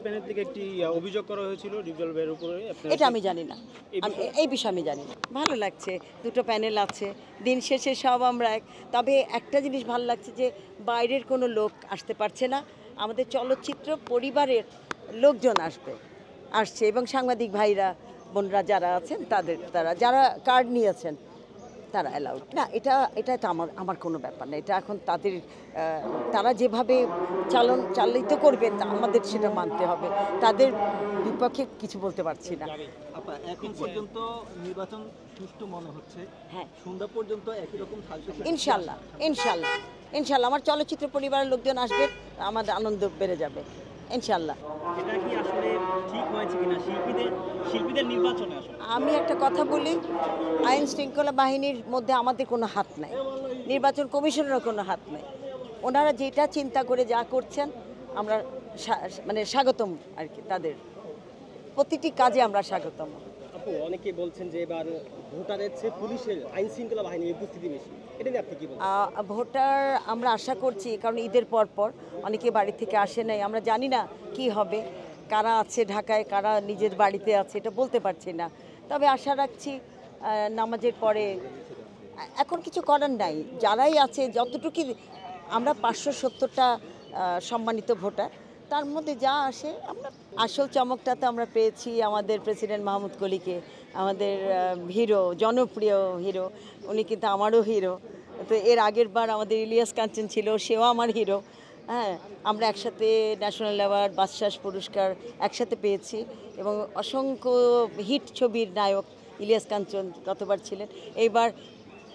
Panel থেকে একটি অভিযোগ করা হয়েছিল ডিপজল ভাইয়ের উপরে। এটা আমি জানি না, এই বিষয়ে আমি জানি না। ভালো লাগছে, দুটো প্যানেল আছে, দিন শেষে সব আমরা এক। তবে একটা জিনিস ভালো লাগছে যে বাইরের কোনো লোক আসতে পারছে না, আমাদের চলচ্চিত্র পরিবারের লোকজন আসছে এবং সাংবাদিক ভাইরা বোনরা যারা আছেন তারা যারা কার্ড নিয়েছেন তারা অ্যালাউড না। এটা তো আমার কোনো ব্যাপার না, এটা এখন তারা যেভাবে চালিত করবে আমাদের সেটা মানতে হবে, তাদের বিপক্ষে কিছু বলতে পারছি না। এখন পর্যন্ত নির্বাচন সুষ্ঠু মনে হচ্ছে। হ্যাঁ, সন্ধ্যা পর্যন্ত একই রকম ইনশাল্লাহ ইনশাল্লাহ ইনশাল্লাহ আমার চলচ্চিত্র পরিবারের লোকজন আসবে, আমাদের আনন্দ বেড়ে যাবে ইনশাল্লাহ। এটা কি আসলে ঠিক হয়েছে কিনা শিল্পীদের নির্বাচনে? আসলে আমি একটা কথা বলি, আইন শৃঙ্খলা বাহিনীর মধ্যে আমাদের কোনো হাত নাই, নির্বাচন কমিশনেরও কোনো হাত নাই। ওনারা যেটা চিন্তা করে যা করছেন আমরা মানে স্বাগতম আর কি, তাদের প্রতিটি কাজে আমরা স্বাগতম। আপু, অনেকে বলছেন যে এবার ভোটারের চেয়ে পুলিশের আইন শৃঙ্খলা বাহিনীর উপস্থিতি বেশি, এটা নিয়ে আপনি কি বলবেন? ভোটার আমরা আশা করছি, কারণ ঈদের পর অনেকে বাড়ি থেকে আসে নাই, আমরা জানি না কি হবে, কারা আছে ঢাকায় কারা নিজের বাড়িতে আছে এটা বলতে পারছি না। তবে আশা রাখছি নামাজের পরে, এখন কিছু করার নাই, যারাই আছে যতটুকু আমরা 570টা সম্মানিত ভোটার, তার মধ্যে যা আসে আমরা আসল চমকটা তো আমরা পেয়েছি আমাদের প্রেসিডেন্ট মাহমুদ কলিকে, আমাদের হিরো, জনপ্রিয় হিরো, উনি কিন্তু আমারও হিরো। তো এর আগের বার আমাদের ইলিয়াস কাঞ্চন ছিল, সেও আমার হিরো। হ্যাঁ, আমরা একসাথে ন্যাশনাল অ্যাওয়ার্ড, বাদশাহ পুরস্কার একসাথে পেয়েছি এবং অসংখ্য হিট ছবির নায়ক ইলিয়াস কাঞ্চন গতবার ছিলেন। এইবার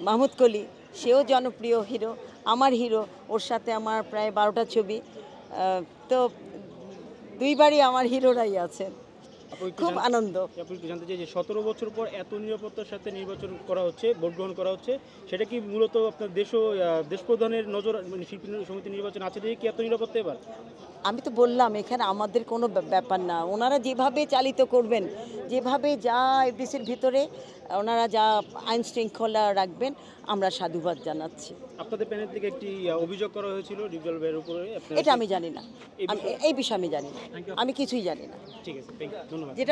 মাহমুদ কলি, সেও জনপ্রিয় হিরো, আমার হিরো, ওর সাথে আমার প্রায় 12টা ছবি। তো দুইবারই আমার হিরোরাই আছেন, খুব আনন্দ। আপনি একটু জানতে চাই যে 17 বছর পর এত নিরাপত্তার সাথে নির্বাচন করা হচ্ছে, ভোট গ্রহণ করা হচ্ছে, সেটা কি মূলত আপনার দেশ প্রধানের নজর, মানে শিল্পী সমিতি নির্বাচন আছে দেখে কি এত নিরাপত্তা এবার? আমি তো বললাম এখানে আমাদের কোনো ব্যাপার না, ওনারা যেভাবে চালিত করবেন, যেভাবে যা এফডিসির ভিতরে ওনারা যা আইন শৃঙ্খলা রাখবেন, আমরা সাধুবাদ জানাচ্ছি। আপনাদের প্যানেল থেকে একটি অভিযোগ করা হয়েছিল ডিপজল ভাইয়ের উপরে। এটা আমি জানি না, এই বিষয়ে আমি জানি না, আমি কিছুই জানি না। ঠিক আছে, ধন্যবাদ। যেটা